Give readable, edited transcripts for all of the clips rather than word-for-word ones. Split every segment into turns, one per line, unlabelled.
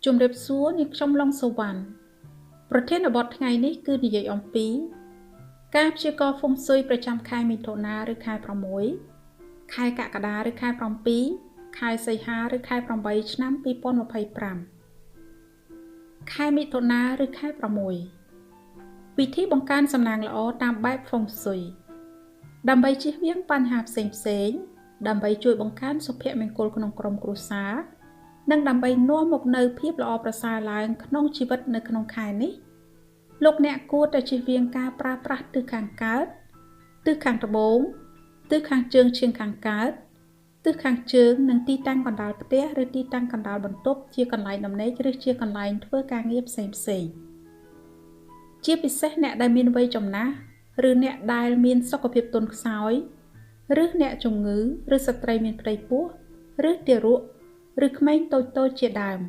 ជំរាបសួរនាងខ្ញុំឡុងសវណ្ណប្រធានបទថ្ងៃនេះគឺនិយាយអំពីការព្យាករណ៍ហ្វុងស៊ុយប្រចាំខែមិថុនាឬខែ6ខែកក្កដាឬខែ7ខែសីហាឬខែ8ឆ្នាំ2025ខែមិថុនាឬខែ6វិធីបង្កើនសំណាងល្អតាមបែបហ្វុងស៊ុយដើម្បីជៀសវាងបញ្ហាផ្សេងៗដើម្បីជួយបង្កើនសុភមង្គលក្នុងក្រុមគ្រួសារនិងដើម្បីនាំមកនូវភាពល្អប្រសើរឡើងក្នុងជីវិតនៅក្នុងខែនេះលោកអ្នកគួរតែជៀសវាងការប្រើប្រាស់ទិសខាងកើតទិសខាងត្បូងទិសខាងជើងឈៀងខាងកើតទិសខាងជើងនិងទីតាំងកណ្ដាលផ្ទះឬទីតាំងកណ្ដាលបន្ទប់ជាកន្លែងដំណេកឬជាកន្លែងធ្វើការងារផ្សេងៗជាពិសេសអ្នកដែលមានវ័យចំណាស់ឬអ្នកដែលមានសុខភាពទន់ខ្សោយឬអ្នកជំងឺឬស្ត្រីមានផ្ទៃពោះឬទារកឬក្មេងតូចៗជាដើម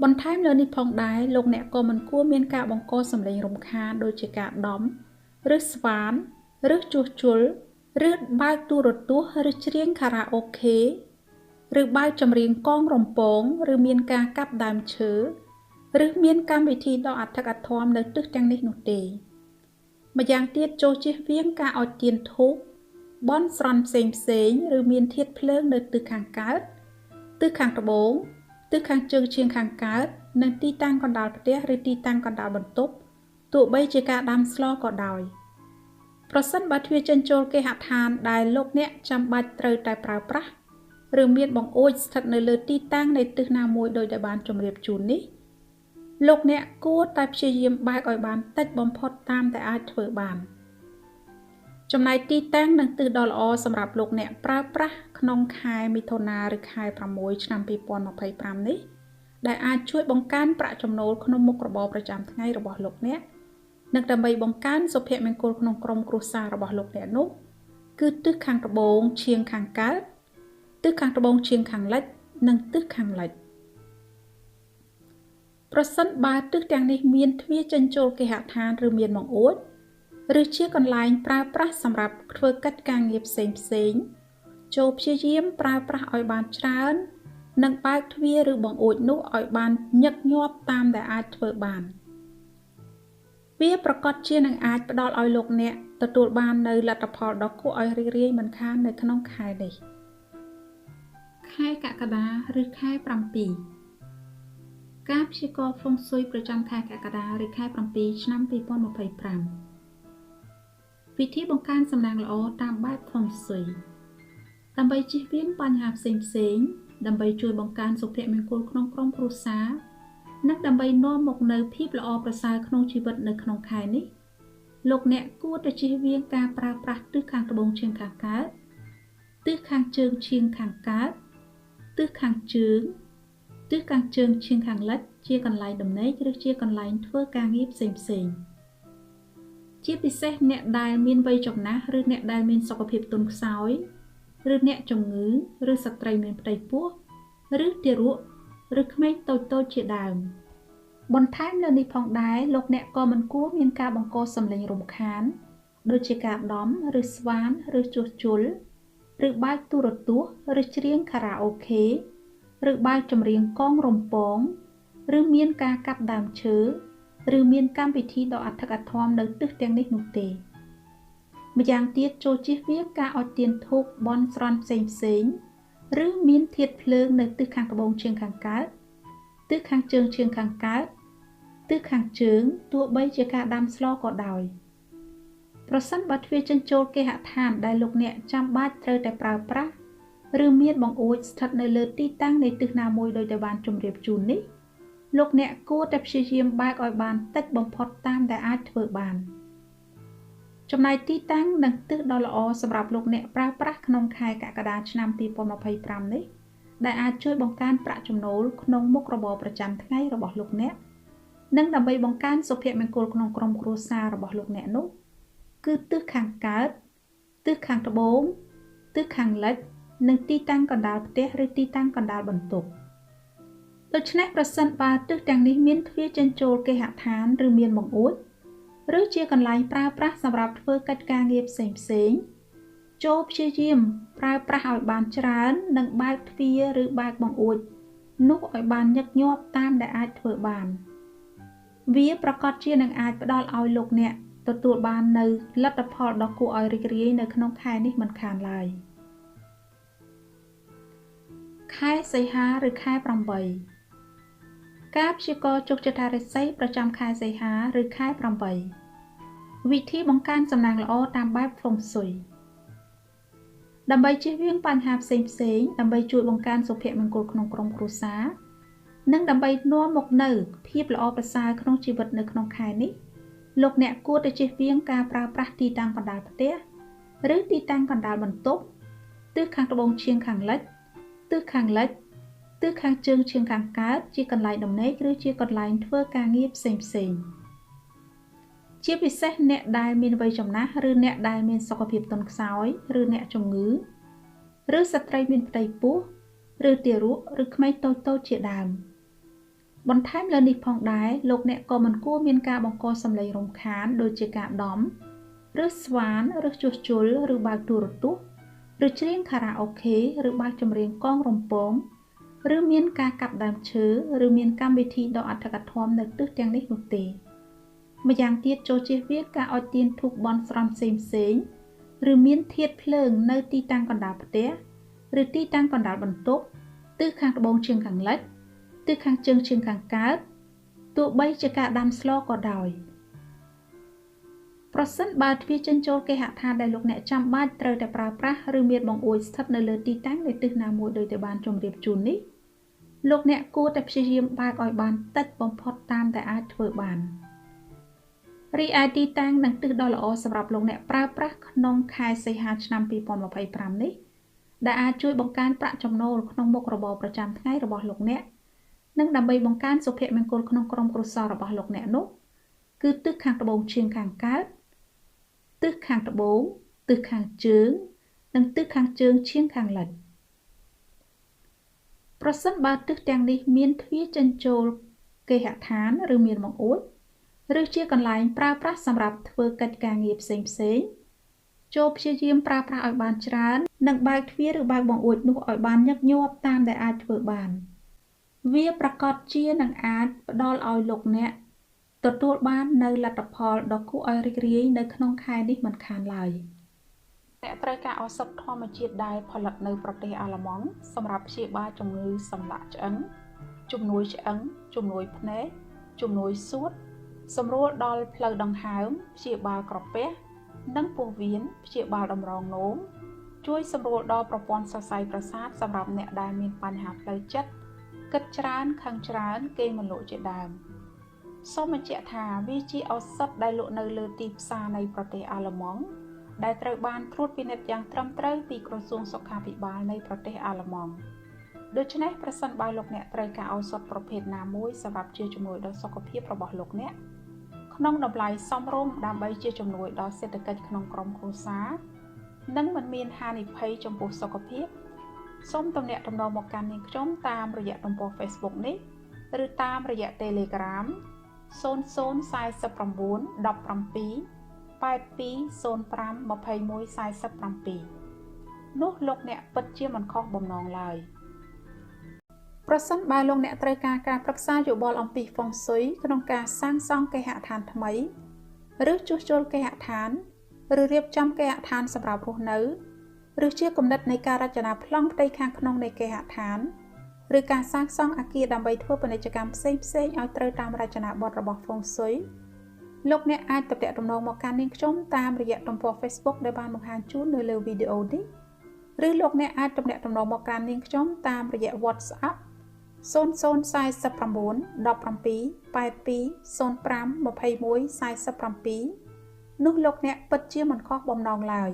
បន្ថែមលើនេះផងដែរលោកអ្នកក៏មិនគួរមានការបង្កសំឡេងរំខានដូចជាការដំឬស្វានឬជួសជុលឬបើកទូរទស្សន៍ឬច្រៀងខារ៉ាអូខេឬបើកចម្រៀងកងរំពងឬមានការកាប់ដើមឈើឬមានកម្មវិធីដ៏អធិកអធមនៅទិសទាំងនេះនោះទេម្យ៉ាងទៀតចូលជៀសវាងការអុជទៀនធូបបន់ស្រន់ផ្សេងឬមានធាតុភ្លើងនៅទិសខាងកើតទិសខាងត្បូងទិសខាងជើងឈៀងខាងកើតនិងទីតាំងកណ្ដាលផ្ទះឬទីតាំងកណ្ដាលបន្ទប់ទោះបីជាការដាំស្លក៏ដោយប្រសិនបើទ្វារចេញចូលគេហដ្ឋានដែលលោកអ្នកចាំបាច់ត្រូវតែប្រើប្រាស់ឬមានបង្អួចស្ថិតនៅលើទីតាំងនៃទិសណាមួយដោយដែលបានជម្រាបជូននេះលោកអ្នកគួរតែព្យាយាមបើកឲ្យបានតិចបំផុតតាមតែអាចធ្វើបានចំណែកទីតាំងនិងទិសដ៏ល្អសម្រាប់លោកអ្នកប្រើប្រាស់ក្នុងខែមិថុនាឬខែ6ឆ្នាំ2025នេះដែលអាចជួយបង្កើនប្រាក់ចំណូលក្នុងមុខរបរប្រចាំថ្ងៃរបស់លោកអ្នកនិងដើម្បីបង្កើនសុភមង្គលក្នុងក្រុមគ្រួសាររបស់លោកអ្នកនោះគឺទិសខាងត្បូងឈៀងខាងកើតទិសខាងត្បូងឈៀងខាងលិចនិងទិសខាងលិចប្រសិនបើទិសទាំងនេះមានទ្វារចេញចូលគេហដ្ឋានឬមានបង្អួចឬជាកន្លែងប្រើប្រាស់សម្រាប់ធ្វើកិច្ចការងារផ្សេងៗចូលព្យាយាមប្រើប្រាស់ឲ្យបានច្រើននិងបើកទ្វារឬបង្អួចនោះឲ្យបានញឹកញាប់តាមដែលអាចធ្វើបានវាប្រកាសជានឹងអាចផ្ដល់ឲ្យលោកអ្នកទទួលបាននូវលទ្ធផលដ៏គួរឲ្យរីករាយមិនខាននៅក្នុងខែនេះខែកក្កដាឬខែ7ការព្យាករណ៍ហ្វុងស៊ុយប្រចាំខែកក្កដាឬខែ7ឆ្នាំ2025វិធីបង្កើនសំណាងល្អតាមបែបហ្វុងស៊ុយដើម្បីជៀសវាងបញ្ហាផ្សេងៗដើម្បីជួយបង្កើនសុភមង្គលក្នុងក្រុមគ្រួសារនិងដើម្បីនាំមកនូវភាពល្អប្រសើរក្នុងជីវិតនៅក្នុងខែនេះលោកអ្នកគួរតែជៀសវាងការប្រើប្រាស់ទិសខាងត្បូងឈៀងខាងកើតទិសខាងជើងឈៀងខាងកើតទិសខាងជើងទិសខាងជើងឈៀងខាងលិចជាកន្លែងដំណេកឬជាកន្លែងធ្វើការងារផ្សេងៗជាពិសេសអ្នកដែលមានវ័យចំណាស់ឬអ្នកដែលមានសុខភាពទន់ខ្សោយឬអ្នកជំងឺឬស្ត្រីមានផ្ទៃពោះឬទារកឬក្មេងតូចៗជាដើមបន្ថែមលើនេះផងដែរលោកអ្នកក៏មិនគួរមានការបង្កសំឡេងរំខានដូចជាការដំឬស្វានឬជួសជុលឬបើកទូរទស្សន៍ឬច្រៀងខារ៉ាអូខេឬបើកចម្រៀងកងរំពងឬមានការកាប់ដើមឈើឬមានកម្មវិធីដ៏អធិកអធមនៅទិសទាំងនេះនោះទេម្យ៉ាងទៀតចូលជៀសវាងការអុជទៀនធូបបន់ស្រន់ផ្សេងៗឬមានធាតុភ្លើងនៅទិសខាងត្បូងឈៀងខាងកើតទិសខាងជើងឈៀងខាងកើតទិសខាងជើងទោះបីជាការដាំស្លក៏ដោយប្រសិនបើទ្វារចេញចូលគេហដ្ឋានដែលលោកអ្នកចាំបាច់ត្រូវតែប្រើប្រាស់ឬមានបង្អួចស្ថិតនៅលើទីតាំងនៃទិសណាមួយដោយតែបានជម្រាបជូននេះលោកអ្នកគួរតែព្យាយាមបើកឲ្យបានតិចបំផុតតាមដែលអាចធ្វើបានចំណែកទីតាំងនិងទិសដ៏ល្អសម្រាប់លោកអ្នកប្រើប្រាស់ក្នុងខែកក្កដាឆ្នាំ2025នេះដែលអាចជួយបង្កើនប្រាក់ចំណូលក្នុងមុខរបរប្រចាំថ្ងៃរបស់លោកអ្នកនិងដើម្បីបង្កើនសុភមង្គលក្នុងក្រុមគ្រួសាររបស់លោកអ្នកនោះគឺទិសខាងកើតទិសខាងត្បូងទិសខាងលិចនិងទីតាំងកណ្ដាលផ្ទះឬទីតាំងកណ្ដាលបន្ទប់ដូច្នេះប្រសិនបើទិសទាំងនេះមានទ្វារចេញចូលគេហដ្ឋានឬមានបង្អួចឬជាកន្លែងប្រើប្រាស់សម្រាប់ធ្វើកិច្ចការងារផ្សេងៗចូលព្យាយាមប្រើប្រាស់ឲ្យបានច្រើននិងបើកទ្វារឬបើកបង្អួច នោះឲ្យបានញឹកញាប់តាមដែលអាចធ្វើបានវាប្រកាសជានឹងអាចផ្ដល់ឲ្យលោកអ្នកទទួលបាននៅលទ្ធផលដ៏គួរឲ្យរីករាយនៅក្នុងខែនេះមិនខានឡើយខែសីហាឬខែ8ការព្យាករណ៍ជោគជតារាសីប្រចាំខែសីហាឬខែ8វិធីបង្កើនសំណាងល្អតាមបែបហ្វុងស៊ុយដើម្បីជៀសវាងបញ្ហាផ្សេងៗដើម្បីជួយបង្កើនសុភមង្គលក្នុងក្រុមគ្រួសារនិងដើម្បីនាំមកនូវភាពល្អប្រសើរក្នុងជីវិតនៅក្នុងខែនេះលោកអ្នកគួរតែជៀសវាងការប្រើប្រាស់ទីតាំងកណ្ដាលផ្ទះឬទីតាំងកណ្ដាលបន្ទប់ទិសខាងត្បូងឈៀងខាងលិចទិសខាងលិចទិសខាងជើងឈៀងខាងកើតជាកន្លែងដំណេកឬជាកន្លែងធ្វើការងារផ្សេងៗជាពិសេសអ្នកដែលមានវ័យចំណាស់ឬអ្នកដែលមានសុខភាពទន់ខ្សោយឬអ្នកជំងឺឬស្ត្រីមានផ្ទៃពោះឬទារកឬក្មេងតូចៗជាដើមបន្ថែមលើនេះផងដែរលោកអ្នកក៏មិនគួរមានការបង្កសំឡេងរំខានដូចជាការដំឬស្វានឬជួសជុលឬបើកទូរទស្សន៍ឬច្រៀងខារ៉ាអូខេឬបើកចម្រៀងកងរំពងឬមានការកាប់ដើមឈើឬមានកម្មវិធីដ៏អធិកអធមនៅទិសទាំងនេះនោះទេម្យ៉ាងទៀតចូលជៀសវាងការអុជទៀនធូបបន់ស្រន់ផ្សេងៗឬមានធាតុភ្លើងនៅទីតាំងកណ្ដាលផ្ទះឬទីតាំងកណ្ដាលបន្ទប់ទិសខាងត្បូងឈៀងខាងលិចទិសខាងជើងឈៀងខាងកើតទោះបីជាការដាំស្លក៏ដោយប្រសិនបើទ្វារចេញចូលគេហដ្ឋានដែលលោកអ្នកចាំបាច់ត្រូវតែប្រើប្រាស់ឬមានបង្អួចស្ថិតនៅលើទីតាំងនៃទិសណាមួយដោយតែបានជម្រាបជូននេះលោកអ្នកគួរតែព្យាយាមបើកឲ្យបានតិចបំផុតតាមដែលអាចធ្វើបានរីឯទីតាំងនិងទិសដ៏ល្អសម្រាប់លោកអ្នកប្រើប្រាស់ក្នុងខែសីហាឆ្នាំ2025នេះដែលអាចជួយបង្កើនប្រាក់ចំណូលក្នុងមុខរបរប្រចាំថ្ងៃរបស់លោកអ្នកនិងដើម្បីបង្កើនសុភមង្គលក្នុងក្រុមគ្រួសាររបស់លោកអ្នកនោះគឺទិសខាងត្បូងឈៀងខាងកើតទិសខាងត្បូងទិសខាងជើងនិងទិសខាងជើងឈៀងខាងលិចប្រសិនបើទិសទាំងនេះមានទ្វារចេញចូលគេហដ្ឋានឬមានបង្អួចឬជាកន្លែងប្រើប្រាស់សម្រាប់ធ្វើកិច្ចការងារផ្សេងៗចូលព្យាយាមប្រើប្រាស់ឲ្យបានច្រើននិងបើកទ្វារឬបើកបង្អួចនោះឲ្យបានញឹកញាប់តាមដែលអាចធ្វើបានវាប្រកាសជានឹងអាចផ្ដល់ឲ្យលោកអ្នកទទួលបាននៅលទ្ធផលដ៏គួរឲ្យរីករាយនៅក្នុងខែនេះមិនខានឡើយអ្នកត្រូវការឱសថធម្មជាតិដែលផលិតនៅប្រទេសអាល្លឺម៉ង់សម្រាប់ព្យាបាលជំងឺសម្លាក់ឆ្អឹងជំនួយឆ្អឹងជំនួយភ្នែកជំនួយសួតសម្រួលដល់ផ្លូវដង្ហើមព្យាបាលក្រពះនិងពោះវៀនព្យាបាលតម្រងនោមជួយសម្រួលដល់ប្រព័ន្ធសរសៃប្រសាទសម្រាប់អ្នកដែលមានបញ្ហាផ្លូវចិត្តគិតច្រើនខឹងច្រើនគេងមិនលក់ជាដើមសូមបញ្ជាក់ថាវាជាឱសថដែលលក់នៅលើទីផ្សារនៃប្រទេសអាល្លឺម៉ង់ដែលត្រូវបានត្រួតពិនិត្យយ៉ាងត្រឹមត្រូវពីក្រសួងសុខាភិបាលនៃប្រទេសអាល្លឺម៉ង់ដូច្នេះប្រសិនបើលោកអ្នកត្រូវការឱសថប្រភេទណាមួយសម្រាប់ជាជំនួយដល់សុខភាពរបស់លោកអ្នកក្នុងតម្លៃសមរម្យដើម្បីជាជំនួយដល់សេដ្ឋកិច្ចក្នុងក្រុមគ្រួសារនិងមិនមានហានិភ័យចំពោះសុខភាពសូមទំនាក់ទំនងមកកាន់នាងខ្ញុំតាមរយៈទំព័រ Facebook នេះឬតាមរយៈ Telegram 0049 17 8205 2147នោះលោកអ្នកពិតជាមិនខុសបំណងឡើយប្រសិនបើលោកអ្នកត្រូវការការប្រឹក្សាយោបល់អំពីហ្វុងស៊ុយក្នុងការសាងសង់គេហដ្ឋានថ្មីឬជួសជុលគេហដ្ឋានឬរៀបចំគេហដ្ឋានសម្រាប់រស់នៅឬជាគំនិតនៃការរចនាប្លង់ផ្ទៃខាងក្នុងនៃគេហដ្ឋានឬការសាងសង់អគារដើម្បីធ្វើពាណិជ្ជកម្មផ្សេងៗឲ្យត្រូវតាមរចនាបថរបស់ហ្វុងស៊ុយលោកអ្នកអាចទំនាក់ទំនងមកកាន់នាងខ្ញុំតាមរយៈទំព័រ Facebook ដែលបានបង្ហាញជូននៅលើវីដេអូនេះឬលោកអ្នកអាចទំនាក់ទំនងមកកាន់នាងខ្ញុំតាមរយៈ WhatsApp 0049 17 8205 2147នោះលោកអ្នកពិតជាមិនខុសបំណងឡើយ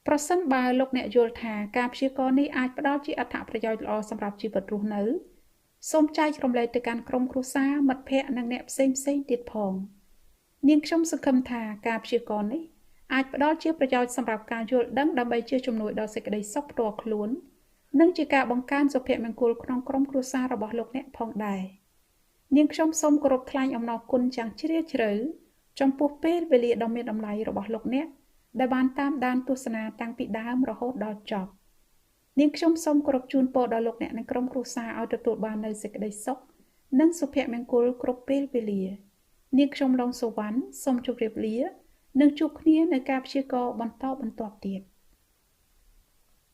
ប្រសិនបើលោកអ្នកយល់ថាការព្យាករណ៍នេះអាចផ្ដល់ជាអត្ថប្រយោជន៍ល្អសម្រាប់ជីវិតរស់នៅសូមចែករំលែកទៅកាន់ក្រុមគ្រួសារមិត្តភ័ក្តិនិងអ្នកផ្សេងទៀតផងនាងខ្ញុំសង្ឃឹមថាការព្យាករណ៍នេះអាចផ្ដល់ជាប្រយោជន៍សម្រាប់ការយល់ដឹងដើម្បីជាជំនួយដល់សេចក្តីសុខផ្ទាល់ខ្លួននិងជាការបង្កើនសុភមង្គលក្នុងក្រុមគ្រួសាររបស់លោកអ្នកផងដែរនាងខ្ញុំសូមគោរពថ្លែងអំណរគុណយ៉ាងជ្រាលជ្រៅចំពោះពេលវេលាដ៏មានតម្លៃរបស់លោកអ្នកដែលបានតាមដានទស្សនាតាំងពីដើមរហូតដល់ចប់ នាងខ្ញុំសូមគោរពជូនពរដល់លោកអ្នកនិងក្រុមគ្រួសារឲ្យទទួលបាននូវសេចក្តីសុខនិងសុភមង្គលគ្រប់ពេលវេលានាងខ្ញុំឡុងសុវណ្ណសូមជម្រាបលានិងជួបគ្នានៅការព្យាករណ៍បន្តបន្ទាប់ទៀត